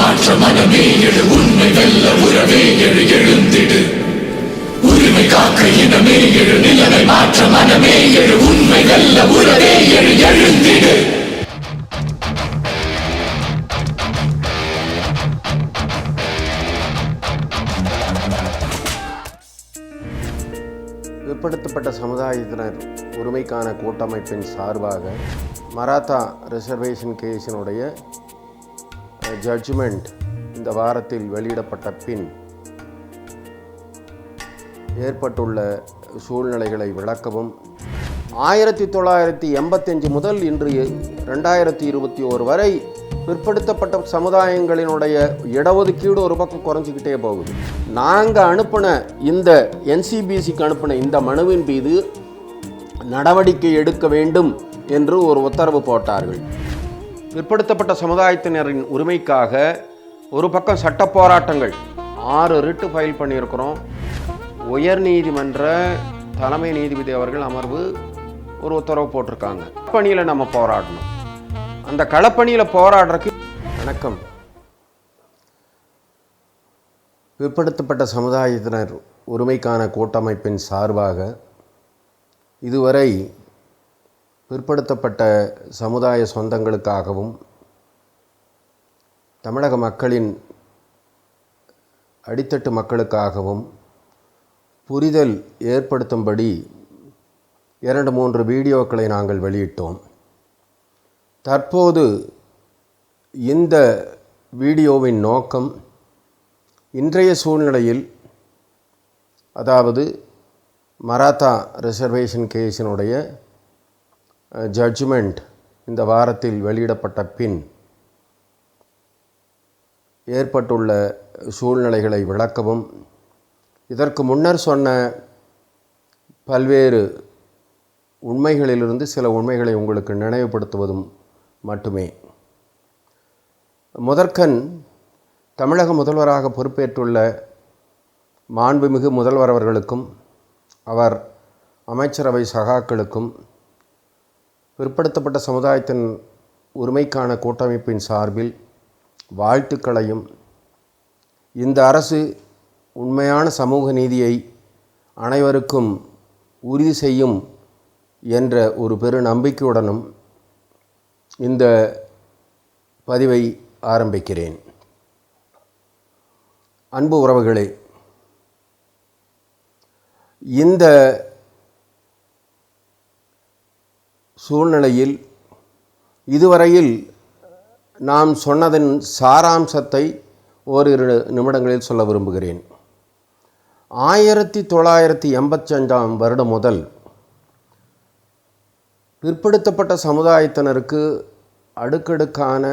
மாற்ற மனமே எழு உண்மை வெல்ல உறவே எழு எழுந்திடு உரிமை காக்க இனமே எழு நிலைமை மாற்ற மனமே எழு உண்மை வெல்ல உறவே எழு எழுந்திடு. பிற்படுத்தப்பட்ட சமுதாயத்தினர் உரிமைக்கான கூட்டமைப்பின் சார்பாக மராத்தா ரிசர்வேஷன் கேஸினுடைய ஜட்ஜ்மெண்ட் இந்த வாரத்தில் வெளியிடப்பட்ட பின் ஏற்பட்டுள்ள சூழ்நிலைகளை விளக்கவும் 1985 முதல் இன்று 2021 வரை பிற்படுத்தப்பட்ட சமுதாயங்களினுடைய இடஒதுக்கீடு ஒரு பக்கம் குறைஞ்சிக்கிட்டே போகுது. நாங்கள் அனுப்பின இந்த NCBCக்கு அனுப்பின இந்த மனுவின் மீது நடவடிக்கை எடுக்க வேண்டும் என்று ஒரு உத்தரவு போட்டார்கள். பிற்படுத்தப்பட்ட சமுதாயத்தினரின் உரிமைக்காக ஒரு பக்கம் சட்ட போராட்டங்கள் 6 ரிட்டு ஃபைல் பண்ணியிருக்கிறோம். உயர்நீதிமன்ற தலைமை நீதிபதி அவர்கள் அமர்வு ஒரு உத்தரவு போட்டிருக்காங்க. களப்பணியில் நம்ம போராடணும். அந்த களப்பணியில் போராடுறதுக்கு வணக்கம். பிற்படுத்தப்பட்ட சமுதாயத்தினர் உரிமைக்கான கூட்டமைப்பின் சார்பாக இதுவரை பிற்படுத்தப்பட்ட சமுதாய சொந்தங்களுக்காகவும் தமிழக மக்களின் அடித்தட்டு மக்களுக்காகவும் புரிதல் ஏற்படுத்தும்படி 2-3 வீடியோக்களை நாங்கள் வெளியிட்டோம். தற்போது இந்த வீடியோவின் நோக்கம் இன்றைய சூழ்நிலையில், அதாவது மராத்தா ரிசர்வேஷன் கேஸினுடைய ஜட்ஜ்மெண்ட் இந்த வாரத்தில் வெளியிடப்பட்ட பின் ஏற்பட்டுள்ள சூழ்நிலைகளை விளக்கவும், இதற்கு முன்னர் சொன்ன பல்வேறு உண்மைகளிலிருந்து சில உண்மைகளை உங்களுக்கு நினைவுபடுத்துவதும் மட்டுமே. முதற்கண் தமிழக முதல்வராக பொறுப்பேற்றுள்ள மாண்புமிகு முதல்வர் அவர்களுக்கும் அவர் அமைச்சரவை சகாக்களுக்கும் பிற்படுத்தப்பட்ட சமுதாயத்தின் உரிமைக்கான கூட்டமைப்பின் சார்பில் வாழ்த்துக்களையும், இந்த அரசு உண்மையான சமூக நீதியை அனைவருக்கும் உறுதி செய்யும் என்ற ஒரு பெரு நம்பிக்கையுடனும் இந்த பதிவை ஆரம்பிக்கிறேன். அன்பு உறவுகளே, இந்த சூழ்நிலையில் இதுவரையில் நாம் சொன்னதன் சாராம்சத்தை ஓரிரு நிமிடங்களில் சொல்ல விரும்புகிறேன். 1985 வருடம் முதல் பிற்படுத்தப்பட்ட சமுதாயத்தினருக்கு அடுக்கடுக்கான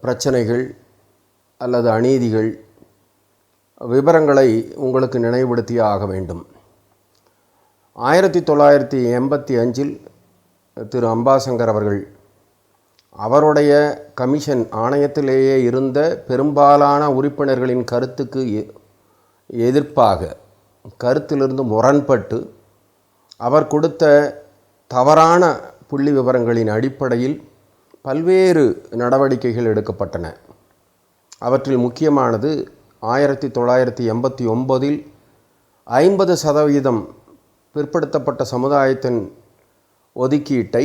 பிரச்சனைகள் அல்லது அநீதிகள் விவரங்களை உங்களுக்கு நினைவுபடுத்தியே ஆக வேண்டும். 1985 திரு அம்பாசங்கர் அவர்கள் அவருடைய கமிஷன் ஆணையத்திலேயே இருந்த பெரும்பாலான உறுப்பினர்களின் கருத்துக்கு எதிர்ப்பாக, கருத்திலிருந்து முரண்பட்டு அவர் கொடுத்த தவறான புள்ளி விவரங்களின் அடிப்படையில் பல்வேறு நடவடிக்கைகள் எடுக்கப்பட்டன. அவற்றில் முக்கியமானது 1989 50% பிற்படுத்தப்பட்ட சமுதாயத்தின் ஒதுக்கீட்டை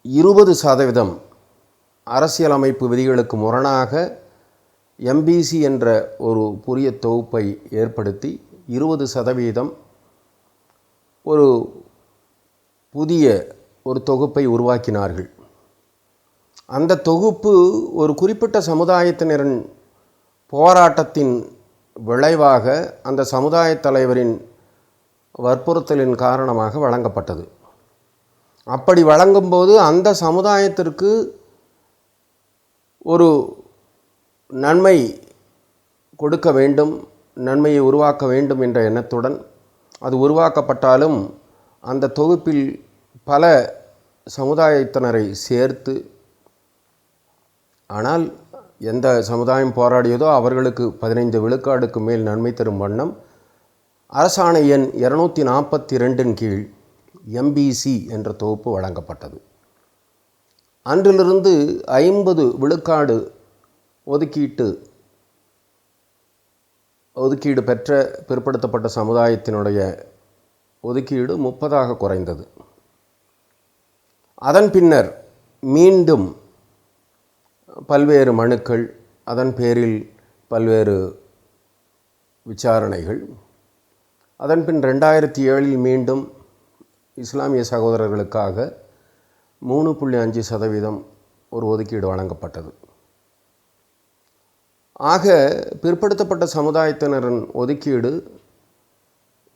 20% அரசியலமைப்பு விதிகளுக்கு முரணாக MBC என்ற ஒரு புதிய தொகுப்பை ஏற்படுத்தி 20% ஒரு புதிய ஒரு தொகுப்பை உருவாக்கினார்கள். அந்த தொகுப்பு ஒரு குறிப்பிட்ட சமுதாயத்தினரின் போராட்டத்தின் விளைவாக அந்த சமுதாய தலைவரின் வற்புறுத்தலின் காரணமாக வழங்கப்பட்டது. அப்படி வழங்கும்போது அந்த சமுதாயத்திற்கு ஒரு நன்மை கொடுக்க வேண்டும், நன்மையை உருவாக்க வேண்டும் என்ற எண்ணத்துடன் அது உருவாக்கப்பட்டாலும் அந்த தொகுப்பில் பல சமுதாயத்தினரை சேர்த்து, ஆனால் எந்த சமுதாயம் போராடியதோ அவர்களுக்கு 15 விழுக்காடுக்கு மேல் நன்மை தரும் வண்ணம் அரசாணை எண் 242 கீழ் MBC என்ற தொகுப்பு வழங்கப்பட்டது. அன்றிலிருந்து 50 விழுக்காடு ஒதுக்கீடு பெற்ற பிற்படுத்தப்பட்ட சமுதாயத்தினுடைய ஒதுக்கீடு 30 குறைந்தது. அதன் பின்னர் மீண்டும் பல்வேறு மனுக்கள், அதன் பேரில் பல்வேறு விசாரணைகள். அதன் பின் 2007 மீண்டும் இஸ்லாமிய சகோதரர்களுக்காக 3.5% ஒரு ஒதுக்கீடு வழங்கப்பட்டது. ஆக பிற்படுத்தப்பட்ட சமுதாயத்தினரின் ஒதுக்கீடு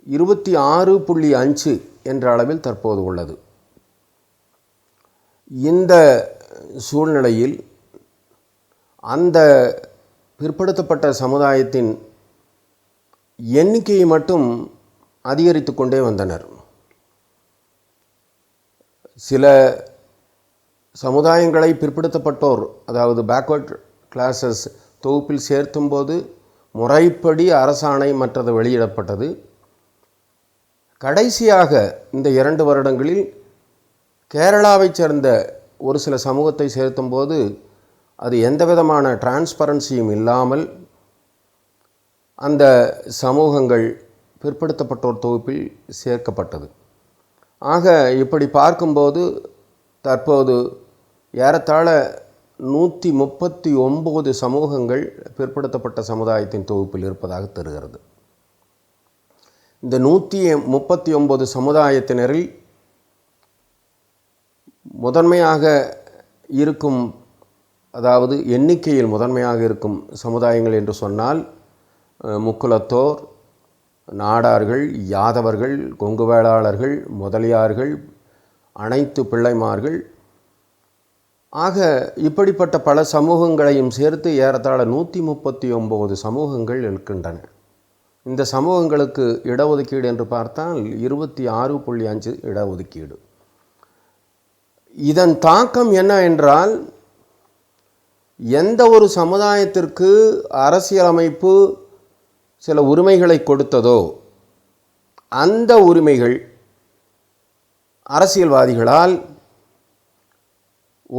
26.5 என்ற அளவில் தற்போது உள்ளது. இந்த சூழ்நிலையில் அந்த பிற்படுத்தப்பட்ட சமுதாயத்தின் எண்ணிக்கையை மட்டும் அதிகரித்து கொண்டே வந்தனர். சில சமுதாயங்களை பிற்படுத்தப்பட்டோர், அதாவது பேக்வர்ட் கிளாஸஸ் தொகுப்பில் சேர்த்தும்போது முறைப்படி அரசாணை மற்றது வெளியிடப்பட்டது. கடைசியாக இந்த 2 வருடங்களில் கேரளாவைச் சேர்ந்த ஒரு சில சமூகத்தை சேர்த்தும்போது அது எந்த விதமான டிரான்ஸ்பரன்சியும் இல்லாமல் அந்த சமூகங்கள் பிற்படுத்தப்பட்டோர் தொகுப்பில் சேர்க்கப்பட்டது. ஆக இப்படி பார்க்கும்போது தற்போது ஏறத்தாழ 139 சமூகங்கள் பிற்படுத்தப்பட்ட சமுதாயத்தின் தொகுப்பில் இருப்பதாக தெரிகிறது. இந்த 139 சமுதாயத்தினரில் முதன்மையாக இருக்கும், அதாவது எண்ணிக்கையில் முதன்மையாக இருக்கும் சமுதாயங்கள் என்று சொன்னால் முக்குலத்தோர், நாடார்கள், யாதவர்கள், கொங்கு வேளாளர்கள், முதலியார்கள், அனைத்து பிள்ளைமார்கள், ஆக இப்படிப்பட்ட பல சமூகங்களையும் சேர்த்து ஏறத்தாழ 139 சமூகங்கள் இருக்கின்றன. இந்த சமூகங்களுக்கு இடஒதுக்கீடு என்று பார்த்தால் 26.5 இடஒதுக்கீடு. இதன் தாக்கம் என்ன என்றால், எந்த ஒரு சமுதாயத்திற்கு அரசியலமைப்பு சில உரிமைகளை கொடுத்ததோ அந்த உரிமைகள் அரசியல்வாதிகளால்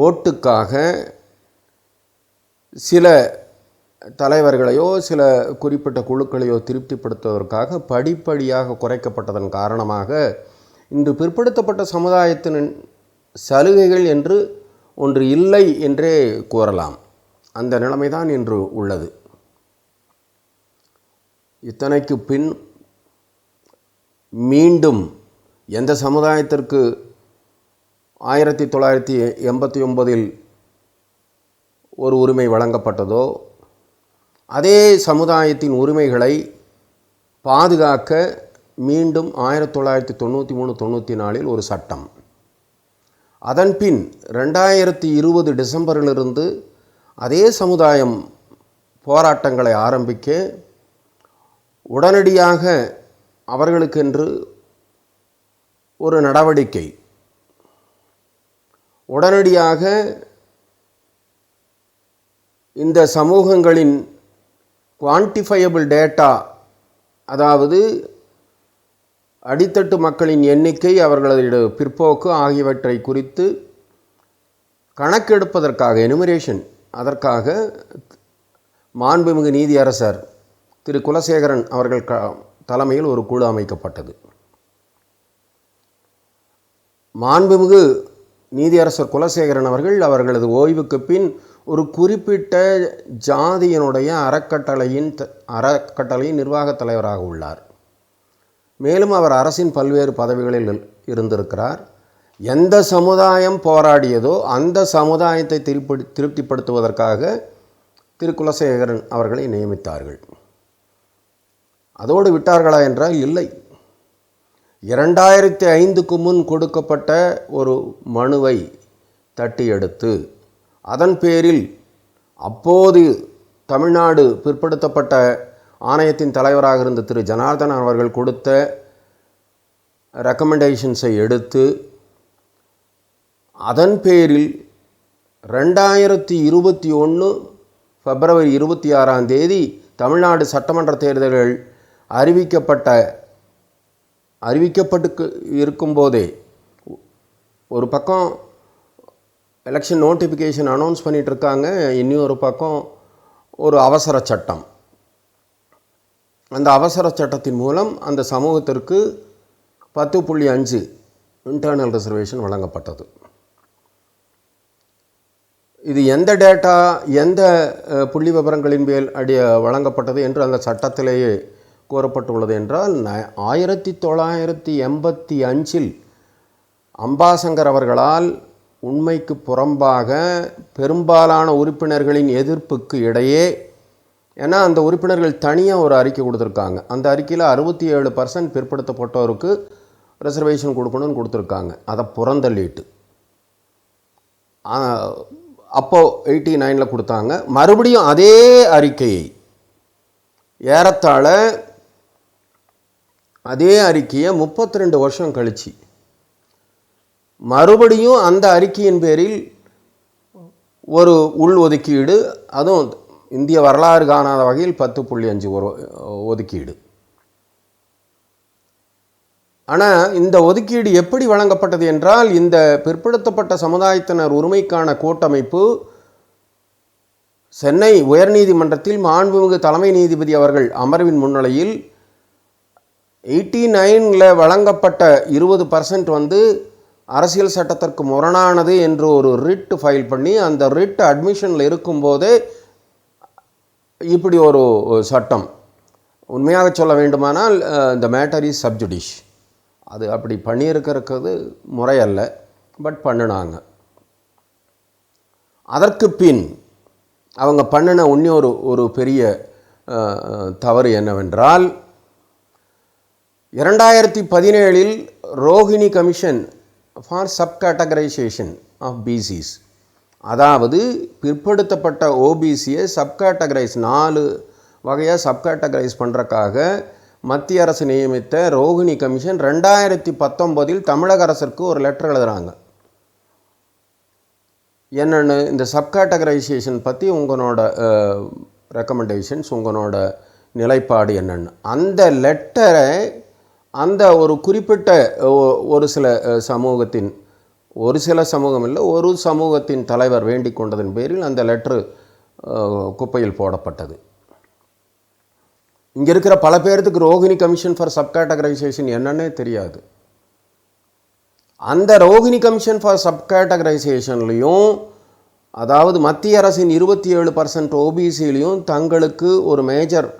ஓட்டுக்காக சில தலைவர்களையோ சில குறிப்பிட்ட குழுக்களையோ திருப்திப்படுத்துவதற்காக படிப்படியாக குறைக்கப்பட்டதன் காரணமாக இன்று பிற்படுத்தப்பட்ட சமுதாயத்தின் சலுகைகள் என்று ஒன்று இல்லை என்றே கூறலாம். அந்த நிலைமைதான் இன்று உள்ளது. இத்தனைக்கு பின் மீண்டும் எந்த சமுதாயத்திற்கு 1989 ஒரு உரிமை வழங்கப்பட்டதோ அதே சமுதாயத்தின் உரிமைகளை பாதுகாக்க மீண்டும் 1993-94 ஒரு சட்டம். அதன்பின் 2020 டிசம்பரிலிருந்து அதே சமுதாயம் போராட்டங்களை ஆரம்பிக்க உடனடியாக அவர்களுக்கென்று ஒரு நடவடிக்கை, உடனடியாக இந்த சமூகங்களின் குவான்டிஃபையபிள் டேட்டா, அதாவது அடித்தட்டு மக்களின் எண்ணிக்கை, அவர்களது பிற்போக்கு ஆகியவற்றை குறித்து கணக்கெடுப்பதற்காக, எனுமரேஷன், அதற்காக மாண்புமிகு நீதியரசர் திரு குலசேகரன் அவர்கள் தலைமையில் ஒரு குழு அமைக்கப்பட்டது. மாண்புமிகு நீதியரசர் குலசேகரன் அவர்கள் அவர்களது ஓய்வுக்கு பின் ஒரு குறிப்பிட்ட ஜாதியினுடைய அறக்கட்டளையின் நிர்வாகத் தலைவராக உள்ளார். மேலும் அவர் அரசின் பல்வேறு பதவிகளில் இருந்திருக்கிறார். எந்த சமுதாயம் போராடியதோ அந்த சமுதாயத்தை திருப்திப்படுத்துவதற்காக திரு குலசேகரன் அவர்களை நியமித்தார்கள். அதோடு விட்டார்களா என்றால் இல்லை. 2005க்கு முன் கொடுக்கப்பட்ட ஒரு மனுவை தட்டி எடுத்து அதன் பேரில் அப்போது தமிழ்நாடு பிற்படுத்தப்பட்ட ஆணையத்தின் தலைவராக இருந்த திரு ஜனார்தன் அவர்கள் கொடுத்த ரெக்கமெண்டேஷன்ஸை எடுத்து அதன் பேரில் 2021 பிப்ரவரி 26 தமிழ்நாடு சட்டமன்ற தேர்தல்கள் அறிவிக்கப்பட்டு இருக்கும்போதே ஒரு பக்கம் எலெக்ஷன் நோட்டிஃபிகேஷன் அனௌன்ஸ் பண்ணிகிட்டு இருக்காங்க. இன்னொரு பக்கம் ஒரு அவசர சட்டம், அந்த அவசர சட்டத்தின் மூலம் அந்த சமூகத்திற்கு 10.5 இன்டர்னல் ரிசர்வேஷன் வழங்கப்பட்டது. இது எந்த டேட்டா, எந்த புள்ளி விவரங்களின் மேல் வழங்கப்பட்டது என்று அந்த சட்டத்திலேயே கூறப்பட்டுள்ளது என்றால், 1985 அம்பாசங்கர் அவர்களால் உண்மைக்கு புறம்பாக பெரும்பாலான உறுப்பினர்களின் எதிர்ப்புக்கு இடையே, ஏன்னா அந்த உறுப்பினர்கள் தனியாக ஒரு அறிக்கை கொடுத்துருக்காங்க. அந்த அறிக்கையில் 67% பிற்படுத்தப்பட்டோருக்கு ரிசர்வேஷன் கொடுக்கணும்னு கொடுத்துருக்காங்க. அதை புறந்தள்ளிட்டு அப்போது 89 கொடுத்தாங்க. மறுபடியும் அதே அறிக்கையை ஏறத்தாழ அதே அறிக்கையை 32 வருஷம் கழிச்சு மறுபடியும் அந்த அறிக்கையின் பேரில் ஒரு உள் ஒதுக்கீடு, அதுவும் இந்திய வரலாறு காணாத வகையில் 10.5 ஒதுக்கீடு. ஆனால் இந்த ஒதுக்கீடு எப்படி வழங்கப்பட்டது என்றால், இந்த பிற்படுத்தப்பட்ட சமுதாயத்தினர் உரிமைக்கான கூட்டமைப்பு சென்னை உயர்நீதிமன்றத்தில் மாண்புமிகு தலைமை நீதிபதி அவர்கள் அமர்வின் முன்னிலையில் 89 வழங்கப்பட்ட 20% அரசியல் சட்டத்திற்கு முரணானது என்று ஒரு ரிட் ஃபைல் பண்ணி, அந்த ரிட் அட்மிஷனில் இருக்கும்போதே இப்படி ஒரு சட்டம், உண்மையாக சொல்ல வேண்டுமானால் இந்த மேட்டர் இஸ் சப்ஜுடிஷ், அது அப்படி பண்ணியிருக்கிறது முறையல்ல, பட் பண்ணினாங்க. அதற்கு பின் அவங்க பண்ணின ஒரு பெரிய தவறு என்னவென்றால், 2017 Rohini commission for subcategorisation of BCs, அதாவது பிற்படுத்தப்பட்ட ஓபிசியை சப்கேட்டகரைஸ் 4 வகையாக சப்கேட்டகரைஸ் பண்ணுறக்காக மத்திய அரசு நியமித்த ரோஹிணி கமிஷன் 2019 தமிழக அரசிற்கு ஒரு லெட்டர் எழுதுகிறாங்க. என்னென்னு, இந்த சப்கேட்டகரைசேஷன் பற்றி உங்களோட ரெக்கமெண்டேஷன்ஸ், உங்களோட நிலைப்பாடு என்னென்னு. அந்த லெட்டரை அந்த ஒரு குறிப்பிட்ட ஒரு சில சமூகத்தின், ஒரு சில சமூகம் இல்லை, ஒரு சமூகத்தின் தலைவர் வேண்டிக் கொண்டதன் பேரில் அந்த லெட்ரு குப்பையில் போடப்பட்டது. இங்கே இருக்கிற பல பேர்த்துக்கு ரோஹிணி கமிஷன் ஃபார் சப்கேட்டகரைசேஷன் என்னன்னே தெரியாது. அந்த ரோஹிணி கமிஷன் ஃபார் சப்கேட்டகரைசேஷன்லையும், அதாவது மத்திய அரசின் 27% ஓபிசிலையும் தங்களுக்கு ஒரு மேஜர்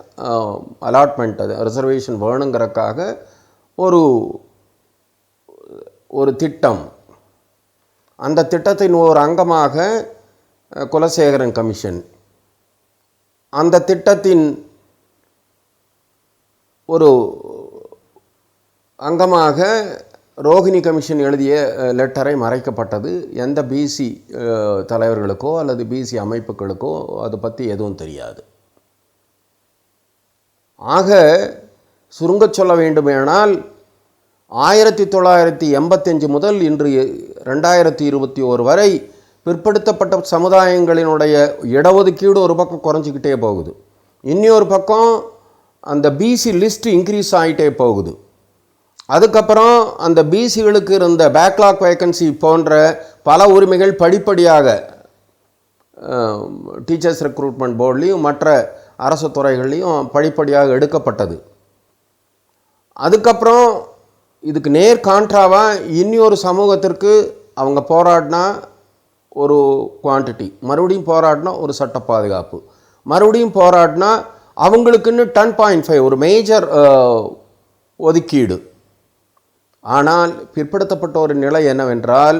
அலாட்மெண்ட், அது ரிசர்வேஷன் வேணுங்கிறக்காக ஒரு திட்டம், அந்த திட்டத்தின் ஒரு அங்கமாக குலசேகரன் கமிஷன், அந்த திட்டத்தின் ஒரு அங்கமாக ரோஹிணி கமிஷன் எழுதிய லெட்டரை மறைக்கப்பட்டது. எந்த பிசி தலைவர்களுக்கோ அல்லது பிசி அமைப்புகளுக்கோ அதை பற்றி எதுவும் தெரியாது. ஆக சுருங்க சொல்ல வேண்டுமேனால், 1985 முதல் இன்று 2021 வரை பிற்படுத்தப்பட்ட சமுதாயங்களினுடைய இடஒதுக்கீடு ஒரு பக்கம் குறைஞ்சிக்கிட்டே போகுது, இன்னொரு பக்கம் அந்த பிசி லிஸ்ட் இன்க்ரீஸ் ஆகிட்டே போகுது. அதுக்கப்புறம் அந்த பிசிகளுக்கு இருந்த பேக்லாக் வேக்கன்சி போன்ற பல உரிமைகள் படிப்படியாக டீச்சர்ஸ் ரெக்ரூட்மெண்ட் போர்ட்லேயும் மற்ற அரசு துறைகள்லையும் படிப்படியாக எடுக்கப்பட்டது. அதுக்கப்புறம் இதுக்கு நேர் கான்ட்ராவாக இன்னொரு சமூகத்திற்கு அவங்க போராடினா ஒரு குவான்டிட்டி, மறுபடியும் போராடினா ஒரு சட்ட பாதுகாப்பு, மறுபடியும் போராடினா அவங்களுக்குன்னு 10.5 ஒரு மேஜர் ஒதுக்கீடு. ஆனால் பிற்படுத்தப்பட்ட ஒரு நிலை என்னவென்றால்,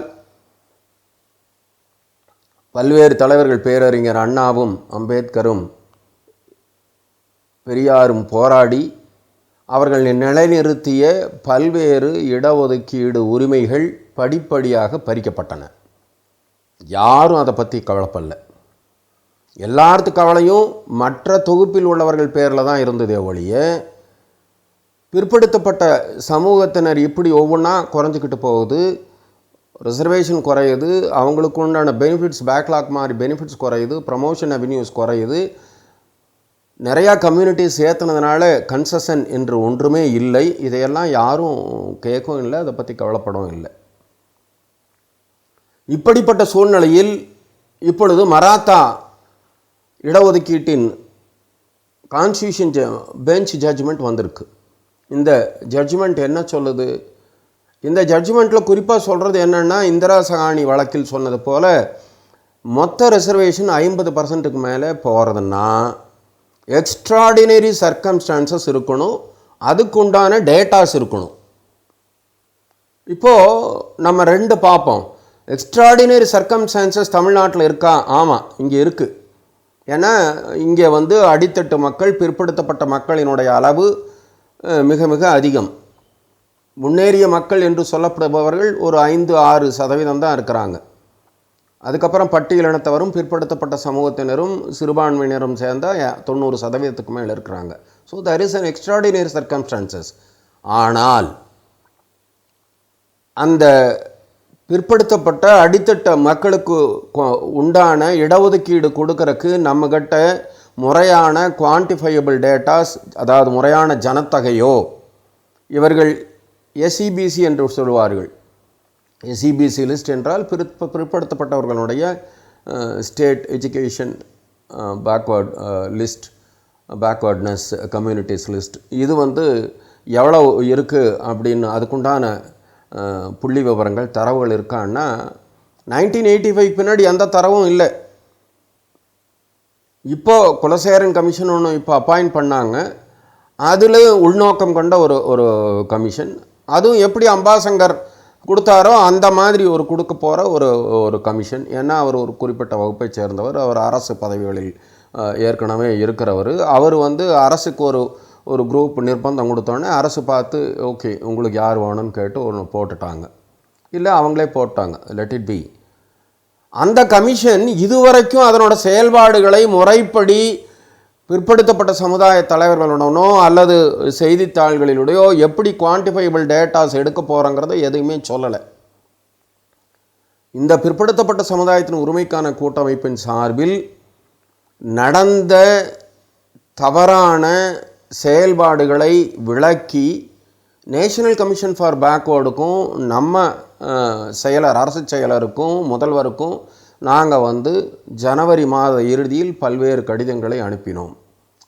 பல்வேறு தலைவர்கள், பேரறிஞர் அண்ணாவும் அம்பேத்கரும் பெரியாரும் போராடி அவர்கள் நிலைநிறுத்திய பல்வேறு இடஒதுக்கீடு உரிமைகள் படிப்படியாக பறிக்கப்பட்டன. யாரும் அதை பற்றி கவலைப்படல. எல்லாத்து கவலையும் மற்ற தொகுப்பில் உள்ளவர்கள் பேரில் தான் இருந்ததே ஒழிய, பிற்படுத்தப்பட்ட சமூகத்தினர் இப்படி ஒவ்வொன்றா குறைஞ்சிக்கிட்டு போகுது, ரிசர்வேஷன் குறையுது, அவங்களுக்கு உண்டான பெனிஃபிட்ஸ் பேக்லாக் மாதிரி பெனிஃபிட்ஸ் குறையுது, ப்ரமோஷன் அவென்யூஸ் குறையுது, நிறையா கம்யூனிட்டிஸ் ஏற்றுனதுனால கன்செஷன் என்று ஒன்றுமே இல்லை. இதையெல்லாம் யாரும் கேட்கவும் இல்லை, அதை பற்றி கவலைப்படவும் இல்லை. இப்படிப்பட்ட சூழ்நிலையில் இப்பொழுது மராத்தா இடஒதுக்கீட்டின் கான்ஸ்டியூஷன் பெஞ்ச் ஜட்ஜ்மெண்ட் வந்திருக்கு. இந்த ஜட்ஜ்மெண்ட் என்ன சொல்லுது? இந்த ஜட்ஜ்மெண்ட்டில் குறிப்பாக சொல்கிறது என்னென்னா, இந்திரா சகானி வழக்கில் சொன்னது போல் மொத்த ரிசர்வேஷன் 50% மேலே போகிறதுன்னா எக்ஸ்ட்ராடினரி சர்க்கம்ஸ்டான்சஸ் இருக்கணும், அதுக்குண்டான டேட்டாஸ் இருக்கணும். இப்போது நம்ம ரெண்டு பார்ப்போம். எக்ஸ்ட்ராடினரி சர்க்கம்ஸ்டான்சஸ் தமிழ்நாட்டில் இருக்கா? ஆமாம், இங்கே இருக்குது. ஏன்னா இங்கே அடித்தட்டு மக்கள், பிற்படுத்தப்பட்ட மக்களினுடைய அளவு மிக மிக அதிகம். முன்னேறிய மக்கள் என்று சொல்லப்படுபவர்கள் ஒரு 5-6% தான் இருக்கிறாங்க. அதுக்கப்புறம் பட்டியலினத்தவரும் பிற்படுத்தப்பட்ட சமூகத்தினரும் சிறுபான்மையினரும் சேர்ந்தால் 90% மேலே இருக்கிறாங்க. So that is an extraordinary circumstances. ஆனால் அந்த பிற்படுத்தப்பட்ட அடித்தட்ட மக்களுக்கு உண்டான இடஒதுக்கீடு கொடுக்கறக்கு நம்மகிட்ட முறையான குவான்டிஃபையபிள் டேட்டாஸ், அதாவது முறையான ஜனத்தொகையோ, இவர்கள் எஸ்இபிசி என்று சொல்வார்கள். எஸ்இபிசி லிஸ்ட் என்றால் பிற்படுத்தப்பட்டவர்களுடைய state education backward list, backwardness communities list. இது எவ்வளோ இருக்குது அப்படின்னு அதுக்குண்டான புள்ளி விவரங்கள், தரவுகள் இருக்கான்னா 1985 பின்னாடி எந்த தரவும் இல்லை. இப்போது குலசேகரன் கமிஷன் ஒன்று இப்போ அப்பாயிண்ட் பண்ணாங்க. அதில் உள்நோக்கம் கொண்ட ஒரு கமிஷன். அதுவும் எப்படி அம்பாசங்கர் கொடுத்தாரோ அந்த மாதிரி கொடுக்க போகிற ஒரு கமிஷன். ஏன்னா அவர் ஒரு குறிப்பிட்ட வகுப்பை சேர்ந்தவர், அவர் அரசு பதவிகளில் ஏற்கனவே இருக்கிறவர். அவர் அரசுக்கு ஒரு குரூப் நிர்பந்தம் கொடுத்தோடனே அரசு பார்த்து ஓகே உங்களுக்கு யார் வேணும்னு கேட்டு ஒன்று போட்டுட்டாங்க, இல்லை அவங்களே போட்டாங்க, லெட் இட் பி. அந்த கமிஷன் இதுவரைக்கும் அதனோட செயல்பாடுகளை முறைப்படி பிற்படுத்தப்பட்ட சமுதாய தலைவர்களுடனோ அல்லது செய்தித்தாள்களிலுடையோ எப்படி குவான்டிஃபைபிள் டேட்டாஸ் எடுக்க போகிறோங்கிறத எதுவுமே சொல்லலை. இந்த பிற்படுத்தப்பட்ட சமுதாயத்தின் உரிமைக்கான கூட்டமைப்பின் சார்பில் நடந்த தவறான செயல்பாடுகளை விளக்கி நேஷனல் கமிஷன் ஃபார் பேக்வேர்டுக்கும் நம்ம செயலர், அரசு செயலருக்கும் முதல்வருக்கும் நாங்கள் ஜனவரி மாத இறுதியில் பல்வேறு கடிதங்களை அனுப்பினோம்.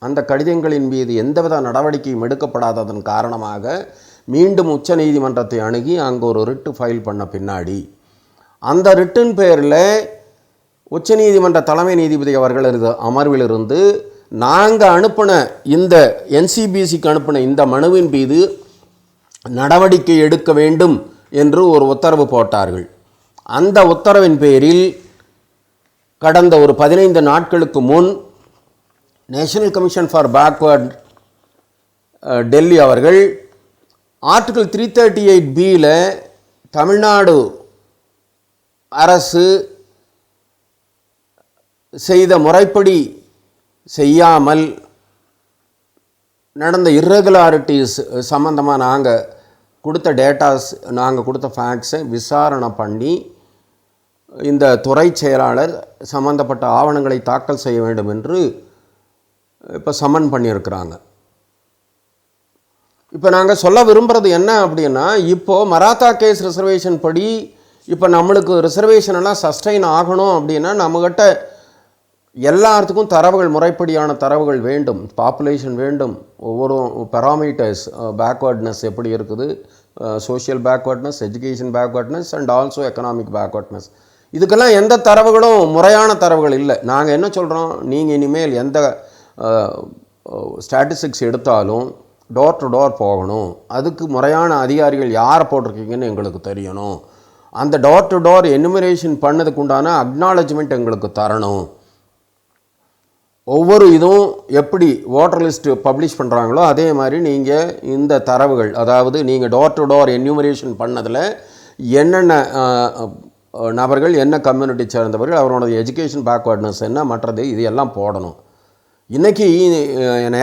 அந்த கடிதங்களின் மீது எந்தவித நடவடிக்கையும் எடுக்கப்படாததன் காரணமாக மீண்டும் உச்சநீதிமன்றத்தை அணுகி அங்கே ஒரு ரிட்டு ஃபைல் பண்ண பின்னாடி அந்த ரிட்டின் பேரில் உச்சநீதிமன்ற தலைமை நீதிபதி அவர்களது அமர்விலிருந்து நாங்கள் அனுப்பின இந்த என்சிபிசிக்கு அனுப்பின இந்த மனுவின் மீது நடவடிக்கை எடுக்க வேண்டும் என்று ஒரு உத்தரவு போட்டார்கள். அந்த உத்தரவின் பேரில் கடந்த ஒரு 15 நாட்களுக்கு முன் national commission for backward Delhi அவர்கள் ஆர்டிகிள் 338B தமிழ்நாடு அரசு செய்த முறைப்படி செய்யாமல் நடந்த இர்ரெகுலாரிட்டிஸ் சம்பந்தமாக நாங்கள் கொடுத்த டேட்டாஸ், நாங்கள் கொடுத்த ஃபேக்ட்ஸை விசாரணை பண்ணி இந்த துறை செயலாளர் சம்பந்தப்பட்ட ஆவணங்களை தாக்கல் செய்ய வேண்டும் என்று இப்போ சம்மன் பண்ணியிருக்கிறாங்க. இப்போ நாங்கள் சொல்ல விரும்புகிறது என்ன அப்படின்னா, இப்போது மராத்தா கேஸ் ரிசர்வேஷன் படி இப்போ நம்மளுக்கு ரிசர்வேஷன் எல்லாம் சஸ்டெயின் ஆகணும் அப்படின்னா நம்மகிட்ட எல்லாத்துக்கும் தரவுகள், முறைப்படியான தரவுகள் வேண்டும், பாப்புலேஷன் வேண்டும், ஒவ்வொரு பெராமீட்டர்ஸ், பேக்வர்ட்னஸ் எப்படி இருக்குது, social backwardness, education backwardness and also economic backwardness. இதுக்கெல்லாம் எந்த தரவுகளும் முறையான தரவுகள் இல்லை. நாங்கள் என்ன சொல்கிறோம், நீங்கள் இனிமேல் எந்த ஸ்டாட்டிஸ்டிக்ஸ் எடுத்தாலும் டோர் டு டோர் போகணும், அதுக்கு முறையான அதிகாரிகள் யாரை போட்டிருக்கீங்கன்னு எங்களுக்கு தெரியணும், அந்த டோர் டு டோர் எனுமரேஷன் பண்ணதுக்கு உண்டான அக்னாலஜ்மெண்ட் எங்களுக்கு தரணும். ஒவ்வொரு இதுவும் எப்படி ஓட்டர் லிஸ்ட்டு பப்ளிஷ் பண்ணுறாங்களோ அதே மாதிரி நீங்கள் இந்த தரவுகள், அதாவது நீங்கள் டோர் டு டோர் என்யூமரேஷன் பண்ணதில் என்னென்ன நபர்கள், என்ன கம்யூனிட்டி சேர்ந்தவர்கள், அவரோட எஜுகேஷன் பேக்வர்ட்னஸ் என்ன, மற்றது இது எல்லாம் போடணும். இன்றைக்கி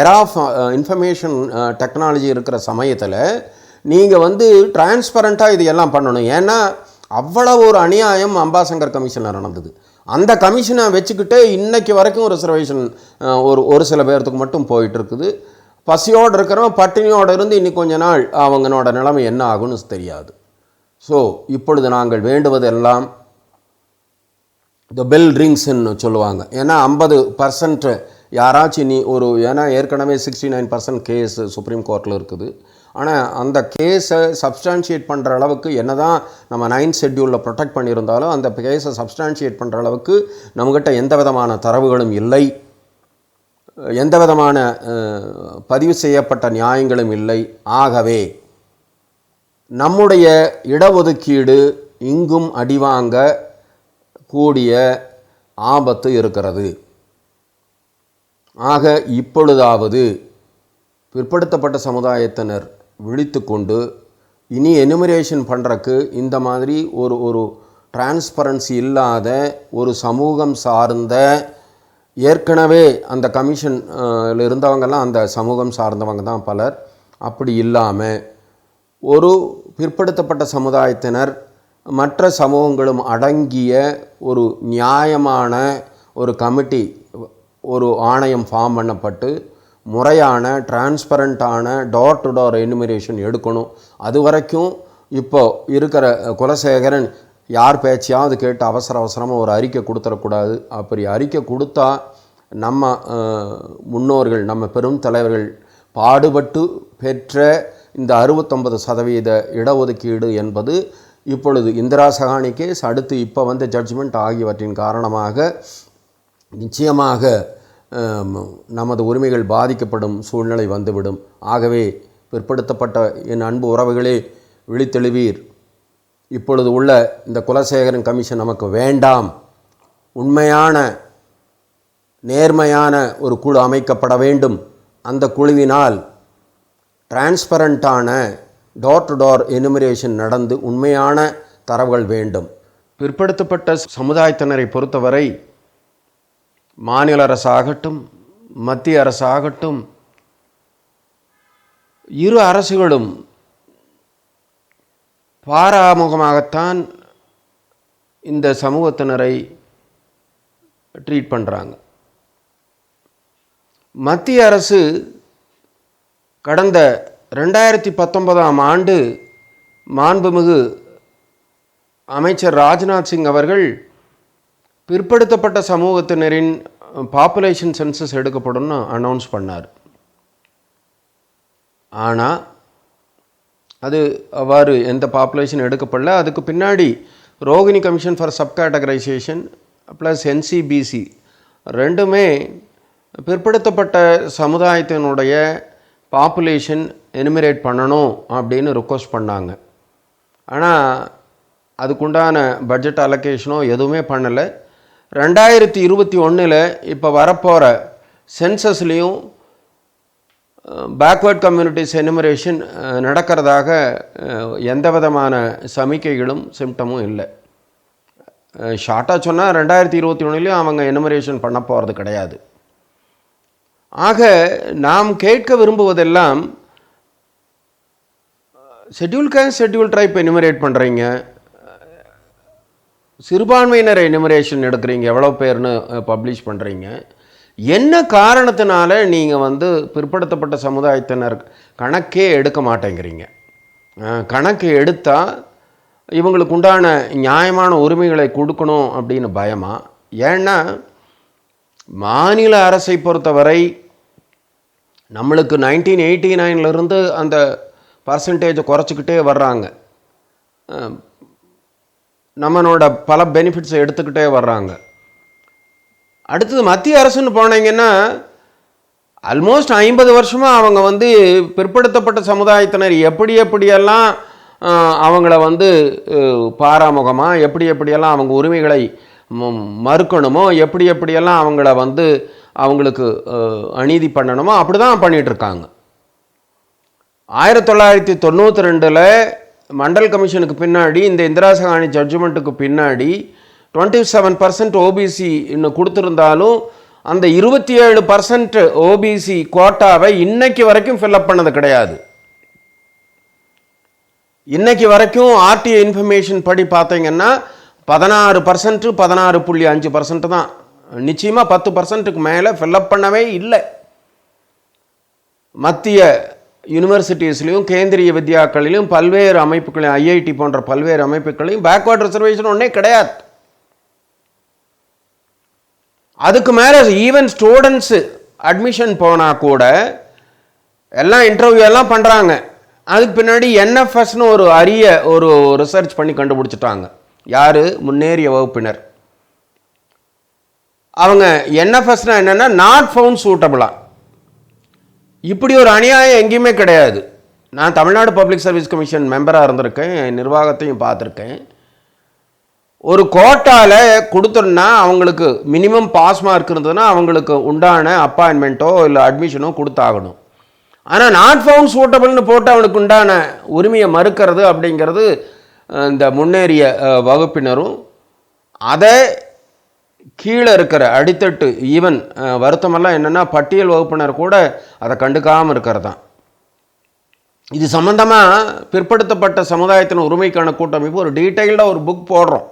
எரா ஆஃப் இன்ஃபர்மேஷன் டெக்னாலஜி இருக்கிற சமயத்தில் நீங்கள் டிரான்ஸ்பரண்ட்டாக இது எல்லாம் பண்ணணும். ஏன்னா அவ்வளோ ஒரு அநியாயம் அம்பாசங்கர் கமிஷனில் நடந்தது. அந்த கமிஷனை வச்சுக்கிட்டு இன்றைக்கி வரைக்கும் ரிசர்வேஷன் ஒரு சில பேர்த்துக்கு மட்டும் போயிட்டுருக்குது. பசியோடு இருக்கிறவன் பட்டினியோடு இருந்து இன்னி கொஞ்ச நாள் அவங்களோட நிலைமை என்ன ஆகும்னு தெரியாது. ஸோ இப்பொழுது நாங்கள் வேண்டுவதெல்லாம் த பெல் ரிங்ஸ்ன்னு சொல்லுவாங்க. ஏன்னா 50% யாராச்சும் நீ ஒரு, ஏன்னா ஏற்கனவே 69% கேஸ் சுப்ரீம் கோர்ட்டில் இருக்குது. ஆனால் அந்த கேஸை சப்ஸ்டான்ஷியேட் பண்ணுற அளவுக்கு என்ன தான் நம்ம 9th ஷெட்யூலில் ப்ரொடெக்ட் பண்ணியிருந்தாலும் அந்த கேஸை சப்ஸ்டான்ஷியேட் பண்ணுற அளவுக்கு நம்மக்கிட்ட எந்த விதமான தரவுகளும் இல்லை, எந்த விதமான பதிவு செய்யப்பட்ட நியாயங்களும் இல்லை. ஆகவே நம்முடைய இடஒதுக்கீடு இங்கும் அடிவாங்க கூடிய ஆபத்து இருக்கிறது. ஆக இப்பொழுதாவது பிற்படுத்தப்பட்ட சமுதாயத்தினர் விழித்து கொண்டு இனி எனுமரேஷன் பண்ணுறக்கு இந்த மாதிரி ஒரு டிரான்ஸ்பரன்சி இல்லாத ஒரு சமூகம் சார்ந்த, ஏற்கனவே அந்த கமிஷனில் இருந்தவங்கெல்லாம் அந்த சமூகம் சார்ந்தவங்க தான் பலர், அப்படி இல்லாமல் ஒரு பிற்படுத்தப்பட்ட சமுதாயத்தினர் மற்ற சமூகங்களும் அடங்கிய ஒரு நியாயமான ஒரு கமிட்டி, ஒரு ஆணையம் ஃபார்ம் பண்ணப்பட்டு முறையான டிரான்ஸ்பரண்ட்டான டோர் டு டோர் எனுமரேஷன் எடுக்கணும். அது வரைக்கும் இப்போ இருக்கிற குலசேகரன் யார் பேச்சையாவது கேட்டு அவசரமாக ஒரு அறிக்கை கொடுத்துடக்கூடாது. அப்படி அறிக்கை கொடுத்தா நம்ம முன்னோர்கள், நம்ம பெரும் தலைவர்கள் பாடுபட்டு பெற்ற இந்த 69% இடஒதுக்கீடு என்பது இப்பொழுது இந்திரா சகானி கேஸ், அடுத்து இப்போ வந்த ஜட்ஜ்மெண்ட் ஆகியவற்றின் காரணமாக நிச்சயமாக நமது உரிமைகள் பாதிக்கப்படும் சூழ்நிலை வந்துவிடும். ஆகவே பிற்படுத்தப்பட்ட என் அன்பு உறவுகளே, விழித்தெழுவீர். இப்பொழுது உள்ள இந்த குலசேகரன் கமிஷன் நமக்கு வேண்டாம். உண்மையான நேர்மையான ஒரு குழு அமைக்கப்பட வேண்டும். அந்த குழுவினால் டிரான்ஸ்பரண்ட்டான டோர் டு டோர் எனுமரேஷன் நடந்து உண்மையான தரவுகள் வேண்டும். பிற்படுத்தப்பட்ட சமுதாயத்தினரை பொறுத்தவரை மாநில அரசாகட்டும் மத்திய அரசாகட்டும், இரு அரசுகளும் பாராமுகமாகத்தான் இந்த சமூகத்தினரை ட்ரீட் பண்ணுறாங்க. மத்திய அரசு கடந்த 2019ஆம் ஆண்டு மாண்புமிகு அமைச்சர் ராஜ்நாத் சிங் அவர்கள் பிற்படுத்தப்பட்ட சமூகத்தினரின் பாப்புலேஷன் சென்சஸ் எடுக்கப்படும் அனௌன்ஸ் பண்ணார். ஆனால் அது அவ்வாறு எந்த பாப்புலேஷன் எடுக்கப்படல. அதுக்கு பின்னாடி Rohini commission for sub categorisation plus NCBC ரெண்டுமே பிற்படுத்தப்பட்ட சமுதாயத்தினுடைய பாப்புலேஷன் எனுமரேட் பண்ணணும் அப்படின்னு ரிக்வஸ்ட் பண்ணாங்க. ஆனால் அதுக்குண்டான பட்ஜெட் அலோகேஷனோ எதுவுமே பண்ணலை. 2021 இப்போ வரப்போகிற சென்சஸ்லேயும் பேக்வேர்ட் கம்யூனிட்டிஸ் எனுமரேஷன் நடக்கிறதாக எந்த விதமான சமிக்கைகளும் சிம்டமும் இல்லை. ஷார்ட்டாக சொன்னால் 2021 அவங்க எனுமரேஷன் பண்ண போகிறது கிடையாது. ஆக நாம் கேட்க விரும்புவதெல்லாம், schedule caste schedule tribe enumerate பண்ணுறீங்க, சிறுபான்மையினர் எனுமரேஷன் எடுக்கிறீங்க, எவ்வளோ பேர்னு பப்ளிஷ் பண்ணுறீங்க, என்ன காரணத்தினால நீங்கள் பிற்படுத்தப்பட்ட சமுதாயத்தினர் கணக்கே எடுக்க மாட்டேங்கிறீங்க? கணக்கு எடுத்தால் இவங்களுக்கு உண்டான நியாயமான உரிமைகளை கொடுக்கணும் அப்படின்னு பயமா? ஏன்னா மாநில அரசை பொறுத்தவரை நம்மளுக்கு 1989 அந்த பர்சன்டேஜை குறைச்சிக்கிட்டே வர்றாங்க. நம்மளோட பல பெனிஃபிட்ஸை எடுத்துக்கிட்டே வர்றாங்க. அடுத்தது மத்திய அரசுன்னு போனீங்கன்னா ஆல்மோஸ்ட் 50 வருஷமாக அவங்க பிற்படுத்தப்பட்ட சமுதாயத்தினர் எப்படியெல்லாம் அவங்கள பாராமுகமாக எப்படியெல்லாம் அவங்க உரிமைகளை மறுக்கணுமோ, எப்படியெல்லாம் அவங்கள அவங்களுக்கு அநீதி பண்ணணுமோ அப்படி தான் பண்ணிகிட்ருக்காங்க. 1992 மண்டல் கமிஷனுக்கு பின்னாடி, இந்த இந்திரா சகானி ஜட்ஜ்மெண்ட்டுக்கு பின்னாடி 27% ஓபிசி இன்னும் கொடுத்துருந்தாலும் அந்த 27% ஓபிசி கோட்டாவை இன்னைக்கு வரைக்கும் ஃபில்அப் பண்ணது கிடையாது. இன்னைக்கு வரைக்கும் ஆர்டிஐ இன்ஃபர்மேஷன் படி பார்த்தீங்கன்னா 16%, 16.5% தான். நிச்சயமாக 10%க்கு மேலே ஃபில்அப் பண்ணவே இல்லை. மத்திய யூனிவர்சிட்டிஸ்லையும் கேந்திரிய வித்யாக்களிலும் பல்வேறு அமைப்புகளையும், ஐஐடி போன்ற பல்வேறு அமைப்புகளையும் பேக்வர்ட் ரிசர்வேஷன் ஒன்றே கிடையாது. அதுக்கு மேலே ஈவன் ஸ்டூடெண்ட்ஸு அட்மிஷன் போனால் கூட எல்லாம் இன்டர்வியூ எல்லாம் பண்ணுறாங்க. அதுக்கு பின்னாடி என்எஃப்எஸ்னு ஒரு அரிய ஒரு ரிசர்ச் பண்ணி கண்டுபிடிச்சிட்டாங்க. யார்? முன்னேறிய வகுப்பினர். அவங்க என்எஃப்எஸ்னா என்னென்னா நாட் ஃபவுண்ட் சூட்டபிளாக. இப்படி ஒரு அநியாயம் எங்கேயுமே கிடையாது. நான் தமிழ்நாடு பப்ளிக் சர்வீஸ் கமிஷன் மெம்பராக இருந்திருக்கேன், நிர்வாகத்தையும் பார்த்துருக்கேன். ஒரு கோட்டாவில் கொடுத்தோன்னா அவங்களுக்கு மினிமம் பாஸ் மார்க் இருந்ததுன்னா அவங்களுக்கு உண்டான அப்பாயின்மெண்ட்டோ இல்லை அட்மிஷனோ கொடுத்தாகணும். ஆனால் நாட் ஃபவுண்ட் சூட்டபிள்னு போட்டு அவனுக்கு உண்டான உரிமையை மறுக்கிறது அப்படிங்கிறது இந்த முன்னேறிய வகுப்பினரும் அதை கீழே இருக்கிற அடித்தட்டு ஈவன் வருத்தமெல்லாம் என்னென்னா பட்டியல் வகுப்பினர் கூட அதை கண்டுக்காமல் இருக்கிறது தான். இது சம்பந்தமாக பிற்படுத்தப்பட்ட சமுதாயத்தின் உரிமைக்கான கூட்டமைப்பு ஒரு டீட்டெயில்டாக ஒரு புக் போடுறோம்.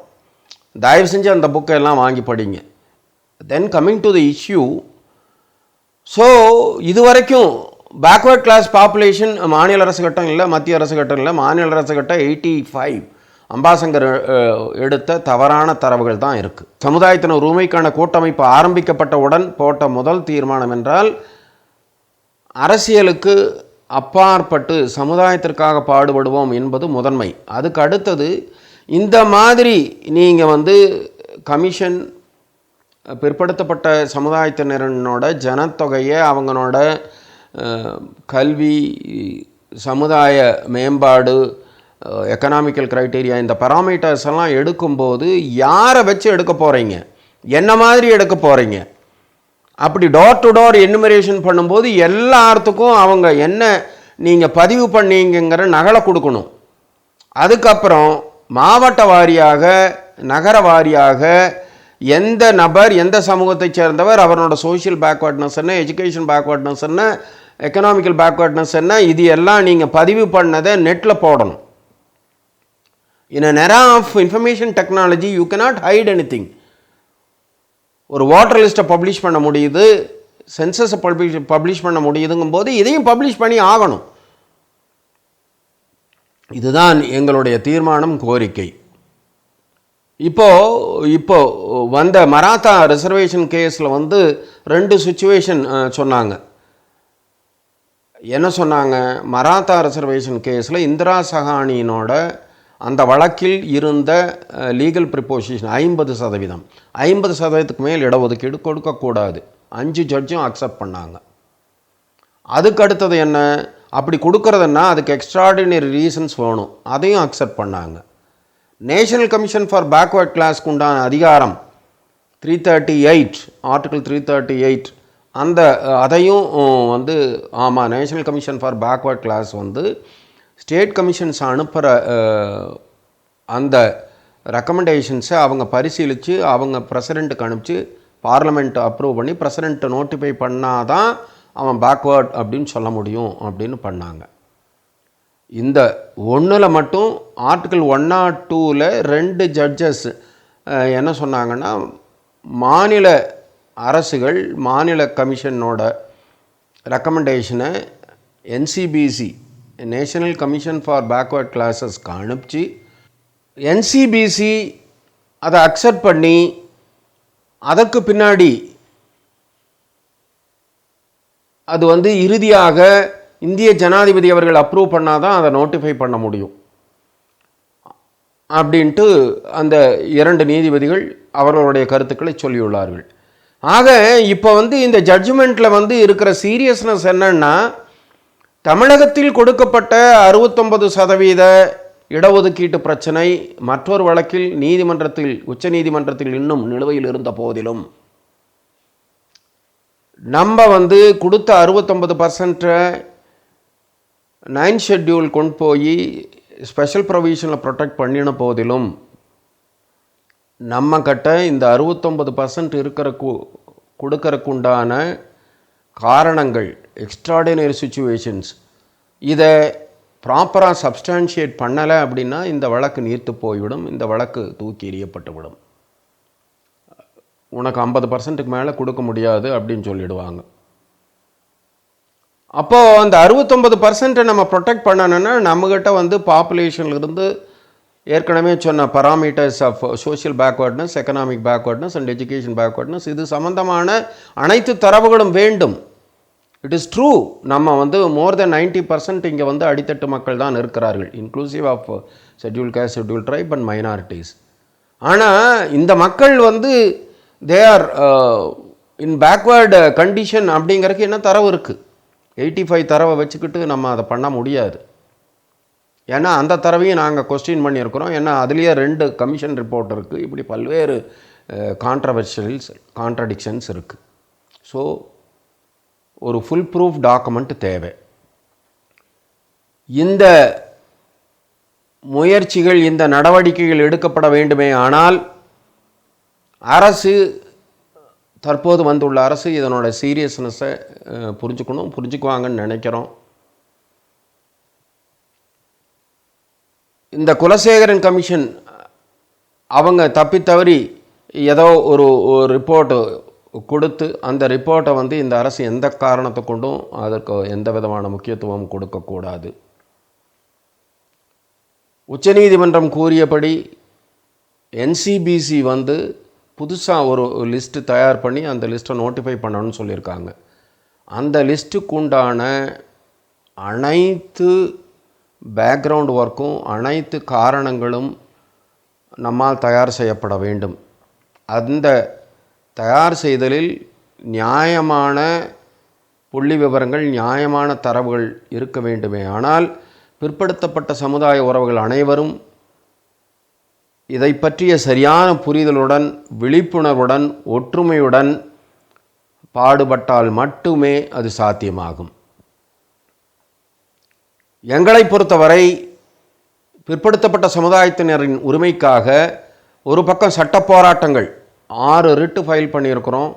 தயவு செஞ்சு அந்த புக்கை எல்லாம் வாங்கி படிங்க. Then coming to the issue. So இது வரைக்கும் பேக்வர்ட் கிளாஸ் பாப்புலேஷன் மாநில அரசு கட்டம் இல்லை, மத்திய அரசு கட்டம் இல்லை, மாநில அரசு கட்டம் 85 அம்பாசங்கர் எடுத்த தவறான தரவுகள் தான் இருக்குது. சமுதாயத்தினர் உரிமைக்கான கூட்டமைப்பு ஆரம்பிக்கப்பட்டவுடன் போட்ட முதல் தீர்மானம் என்றால் அரசியலுக்கு அப்பாற்பட்டு சமுதாயத்திற்காக பாடுபடுவோம் என்பது முதன்மை. அதுக்கு அடுத்தது இந்த மாதிரி நீங்கள் கமிஷன் பிற்படுத்தப்பட்ட சமுதாயத்தினரோட ஜனத்தொகையை அவங்களோட கல்வி, சமுதாய மேம்பாடு, எக்கனாமிக்கல் க்ரைட்டீரியா, இந்த பராமீட்டர்ஸ் எல்லாம் எடுக்கும்போது யாரை வச்சு எடுக்க போகிறீங்க, என்ன மாதிரி எடுக்க போகிறீங்க? அப்படி டோர் டு டோர் எனுமரேஷன் பண்ணும்போது எல்லாத்துக்கும் அவங்க என்ன நீங்கள் பதிவு பண்ணீங்கிற நகலை கொடுக்கணும். அதுக்கப்புறம் மாவட்ட வாரியாக, நகர வாரியாக எந்த நபர், எந்த சமூகத்தை சேர்ந்தவர், அவரோட சோஷியல் பேக்வர்ட்னஸ் என்ன, எஜுகேஷன் பேக்வர்ட்னஸ் என்ன, எக்கனாமிக்கல் பேக்வர்ட்னஸ் என்ன, இது எல்லாம் நீங்கள் பதிவு பண்ணதை நெட்டில் போடணும். In an era of information technology, you cannot hide anything. ஒரு வாட்டர் லிஸ்ட்டை பப்ளிஷ் பண்ண முடியுது, சென்சஸை பப்ளிஷ் பண்ண முடியுதுங்கும் போது இதையும் பப்ளிஷ் பண்ணி ஆகணும். இதுதான் எங்களுடைய தீர்மானம், கோரிக்கை. இப்போ வந்த மராத்தா ரிசர்வேஷன் கேஸில் 2 சுச்சுவேஷன் சொன்னாங்க. என்ன சொன்னாங்க? மராத்தா ரிசர்வேஷன் கேஸில் இந்திரா சஹானியினோட அந்த வழக்கில் இருந்த லீகல் ப்ரிப்போசிஷன் 50%. 50%க்கு மேல் இடஒதுக்கீடு கொடுக்கக்கூடாது. 5 ஜட்ஜும் அக்செப்ட் பண்ணாங்க. அதுக்கு அடுத்தது என்ன? அப்படி கொடுக்கறதுன்னா அதுக்கு எக்ஸ்ட்ராடினரி ரீசன்ஸ் வேணும். அதையும் அக்செப்ட் பண்ணாங்க. நேஷனல் கமிஷன் ஃபார் பேக்வர்ட் கிளாஸ்க்கு உண்டான அதிகாரம் 338, ஆர்டிகிள் 338, அதையும் ஆமாம், national commission for backward class state commissions அனுப்புகிற அந்த ரெக்கமெண்டேஷன்ஸை அவங்க பரிசீலித்து அவங்க பிரசிடெண்ட்டுக்கு அனுப்பிச்சு பார்லிமெண்ட் அப்ரூவ் பண்ணி பிரசிடெண்ட்டை நோட்டிஃபை பண்ணாதான் அவன் பேக்வேர்ட் அப்படின்னு சொல்ல முடியும் அப்படின்னு பண்ணாங்க. இந்த ஒன்றில் மட்டும் ஆர்டிகிள் 102ல் 2 ஜட்ஜஸ் என்ன சொன்னாங்கன்னா, மாநில அரசுகள் மாநில கமிஷனோட ரெக்கமெண்டேஷனை NCBC, national commission for backward கிளாஸஸ்க்கு அனுப்பிச்சு என்சிபிசி அதை அக்செப்ட் பண்ணி அதற்கு பின்னாடி அது இறுதியாக இந்திய ஜனாதிபதி அவர்கள் அப்ரூவ் பண்ணாதான் அதை நோட்டிஃபை பண்ண முடியும் அப்படின்ட்டு அந்த 2 நீதிபதிகள் அவர்களுடைய கருத்துக்களை சொல்லியுள்ளார்கள். ஆக இப்போ இந்த ஜட்ஜ்மெண்ட்டில் இருக்கிற சீரியஸ்னஸ் என்னன்னா, தமிழகத்தில் கொடுக்கப்பட்ட 69% இடஒதுக்கீட்டு பிரச்சனை மற்றொரு வழக்கில் நீதிமன்றத்தில், உச்ச நீதிமன்றத்தில் இன்னும் நிலுவையில் இருந்த போதிலும் நம்ம கொடுத்த 69% 9th ஷெட்யூல் கொண்டு போய் ஸ்பெஷல் ப்ரொவிஷனில் ப்ரொடெக்ட் பண்ணின போதிலும் நம்ம கிட்ட இந்த 69% கொடுக்கறக்குண்டான காரணங்கள், எக்ஸ்ட்ராடினரி சிச்சுவேஷன்ஸ், இதை ப்ராப்பராக சப்ஸ்டான்ஷியேட் பண்ணலை அப்படின்னா இந்த வழக்கு நீர்த்து போய்விடும், இந்த வழக்கு தூக்கி எறியப்பட்டுவிடும். உனக்கு 50%க்கு மேலே கொடுக்க முடியாது அப்படின்னு சொல்லிடுவாங்க. அப்போது அந்த 69% நம்ம ப்ரொடெக்ட் பண்ணணுன்னா நம்மக்கிட்ட பாப்புலேஷன்லேருந்து ஏற்கனவே சொன்ன parameters of social backwardness, economic backwardness and education backwardness, இது சம்பந்தமான அனைத்து தரவுகளும் வேண்டும். It is true. நம்ம மோர் தென் 90% இங்கே அடித்தட்டு மக்கள் தான் இருக்கிறார்கள், inclusive of schedule caste, schedule tribe and minorities. ஆனால் இந்த மக்கள் they are in backward condition அப்படிங்கிறதுக்கு என்ன தரவு இருக்குது? 85 தரவை வச்சுக்கிட்டு நம்ம அதை பண்ண முடியாது. ஏன்னா அந்த தரவையும் நாங்கள் கொஸ்டின் பண்ணியிருக்கிறோம். ஏன்னா அதுலேயே 2 கமிஷன் ரிப்போர்ட் இருக்குது. இப்படி பல்வேறு கான்ட்ரடிக்ஷன்ஸ் இருக்குது. ஸோ ஒரு ஃபுல் ப்ரூஃப் டாக்குமெண்ட் தேவை. இந்த முயற்சிகள், இந்த நடவடிக்கைகள் எடுக்கப்பட வேண்டுமே ஆனால் அரசு, தற்போது வந்துள்ள அரசு இதனோட சீரியஸ்னஸை புரிஞ்சுக்குவாங்கன்னு நினைக்கிறோம். இந்த குலசேகரன் கமிஷன் அவங்க தப்பித்தவறி ஏதோ ஒரு ரிப்போர்ட்டு கொடுத்து அந்த ரிப்போர்ட்டை இந்த அரசு எந்த காரணத்தை கொண்டும் அதற்கு எந்த விதமான முக்கியத்துவம் கொடுக்கக்கூடாது. உச்சநீதிமன்றம் கூறியபடி என்சிபிசி புதுசாக ஒரு லிஸ்ட்டு தயார் பண்ணி அந்த லிஸ்ட்டை நோட்டிஃபை பண்ணணும்னு சொல்லியிருக்காங்க. அந்த லிஸ்ட்டுக்கு உண்டான அனைத்து பேக்ரவுண்ட் ஒர்க்கும், அனைத்து காரணங்களும் நம்மால் தயார் செய்யப்பட வேண்டும். அந்த தயார் செய்தலில் நியாயமான புள்ளி விவரங்கள், நியாயமான தரவுகள் இருக்க வேண்டுமே ஆனால் பிற்படுத்தப்பட்ட சமுதாய உறவுகள் அனைவரும் இதை பற்றிய சரியான புரிதலுடன், விழிப்புணர்வுடன், ஒற்றுமையுடன் பாடுபட்டால் மட்டுமே அது சாத்தியமாகும். எங்களை பொறுத்தவரை பிற்படுத்தப்பட்ட சமுதாயத்தினரின் உரிமைக்காக ஒரு பக்கம் சட்ட போராட்டங்கள், 6 ரிட்டு ஃபைல் பண்ணியிருக்கிறோம்.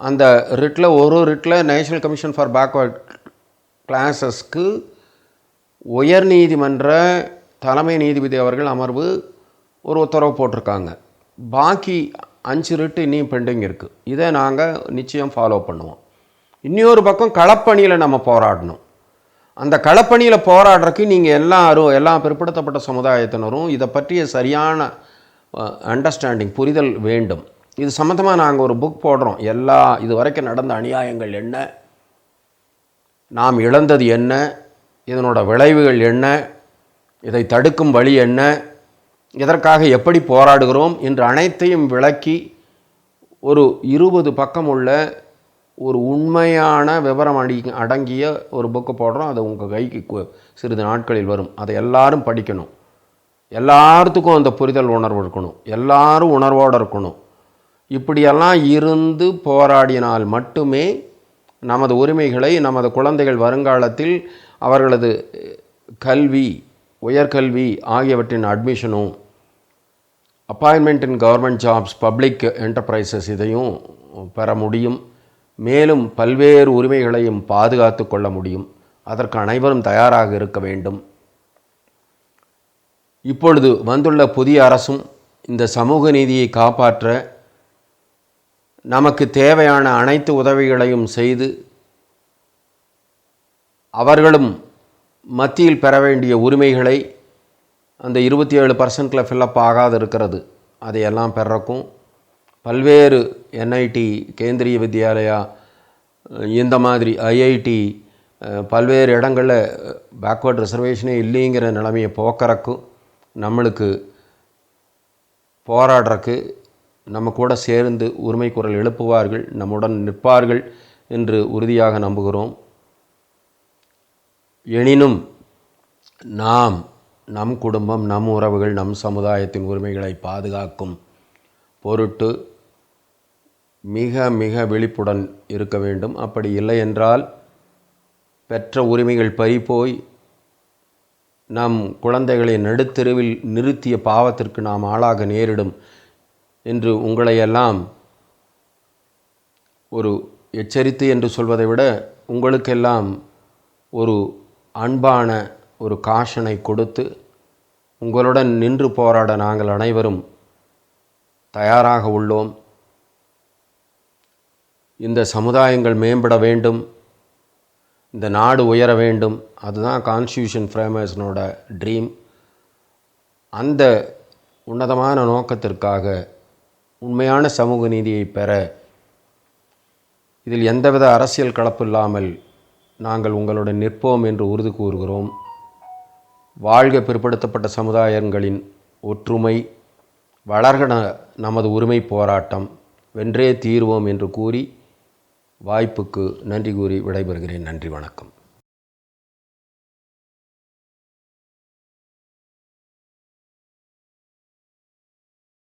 அந்த ரிட்டில் ஒரு riddle national commission for backward கிளாஸஸ்க்கு உயர்நீதிமன்ற தலைமை நீதிபதி அவர்கள் அமர்வு ஒரு உத்தரவு போட்டிருக்காங்க. பாக்கி 5 ரிட்டு இன்னும் பெண்டிங் இருக்குது. இதை நாங்கள் நிச்சயம் ஃபாலோ பண்ணுவோம். இன்னொரு பக்கம் களப்பணியில் நம்ம போராடணும். அந்த களப்பணியில் போராடுறதுக்கு நீங்கள் எல்லா பிற்படுத்தப்பட்ட சமுதாயத்தினரும் இதை பற்றிய சரியான அண்டர்ஸ்டாண்டிங், புரிதல் வேண்டும். இது சம்மந்தமாக நாங்கள் ஒரு புக் போடுறோம். இது வரைக்கும் நடந்த அநியாயங்கள் என்ன, நாம் இழந்தது என்ன, இதனோட விளைவுகள் என்ன, இதை தடுக்கும் வழி என்ன, இதற்காக எப்படி போராடுகிறோம் என்று அனைத்தையும் விளக்கி ஒரு 20 பக்கம் உள்ள ஒரு உண்மையான விவரம் அடங்கிய ஒரு புக்கு போடுறோம். அது உங்கள் கைக்கு சிறிது நாட்களில் வரும். அதை எல்லாரும் படிக்கணும். எல்லாத்துக்கும் அந்த புரிதல் உணர்வு இருக்கணும். எல்லாரும் உணர்வோடு இருக்கணும். இப்படியெல்லாம் இருந்து போராடினால் மட்டுமே நமது உரிமைகளை, நமது குழந்தைகள் வருங்காலத்தில் அவர்களது கல்வி, உயர்கல்வி ஆகியவற்றின் அட்மிஷனும், appointment in government jobs, public enterprises இதையும் பெற முடியும். மேலும் பல்வேறு உரிமைகளையும் பாதுகாத்து கொள்ள முடியும். அதற்கு அனைவரும் தயாராக இருக்க வேண்டும். இப்பொழுது வந்துள்ள புதிய அரசும் இந்த சமூக நீதியை காப்பாற்ற நமக்கு தேவையான அனைத்து உதவிகளையும் செய்து அவர்களும் மத்தியில் பெற வேண்டிய உரிமைகளை அந்த 27% ஃபில்லப் ஆகாது இருக்கிறது, அதையெல்லாம் பெறக்கும் பல்வேறு என்ஐடி, கேந்திரிய வித்யாலயா, இந்த மாதிரி ஐஐடி, பல்வேறு இடங்களில் பேக்வர்ட் ரிசர்வேஷனே இல்லைங்கிற நிலைமையை போக்குறக்கும் நம்மளுக்கு போராடுறக்கு நம்ம கூட சேர்ந்து உரிமை குரல் எழுப்புவார்கள், நம்முடன் நிற்பார்கள் என்று உறுதியாக நம்புகிறோம். எனினும் நாம், நம் குடும்பம், நம் உறவுகள், நம் சமுதாயத்தின் உரிமைகளை பாதுகாக்கும் பொருட்டு மிக மிக விழிப்புடன் இருக்க வேண்டும். அப்படி இல்லை என்றால் பெற்ற உரிமைகள் பறிபோய் நம் குழந்தைகளை நடுத்தெருவில் நிறுத்திய பாவத்திற்கு நாம் ஆளாக நேரிடும் என்று உங்களையெல்லாம் ஒரு எச்சரித்து என்று சொல்வதை விட உங்களுக்கெல்லாம் ஒரு அன்பான ஒரு காஷனை கொடுத்து உங்களுடன் நின்று போராட நாங்கள் அனைவரும் தயாராக உள்ளோம். இந்த சமுதாயங்கள் மேம்பட வேண்டும், இந்த நாடு உயர வேண்டும். அதுதான் கான்ஸ்டியூஷன் ஃப்ரேமர்ஸ்னோட ட்ரீம். அந்த உன்னதமான நோக்கத்திற்காக உண்மையான சமூக நீதியை பெற இதில் எந்தவித அரசியல் கலப்பு இல்லாமல் நாங்கள் உங்களுடன் நிற்போம் என்று உறுதி கூறுகிறோம். வாழ்க பிற்படுத்தப்பட்ட சமுதாயங்களின் ஒற்றுமை, வளர்க நமது உரிமை போராட்டம், வென்றே தீர்வோம் என்று கூறி வாய்ப்புக்கு நன்றி கூறி விடைபெறுகிறேன். நன்றி, வணக்கம்.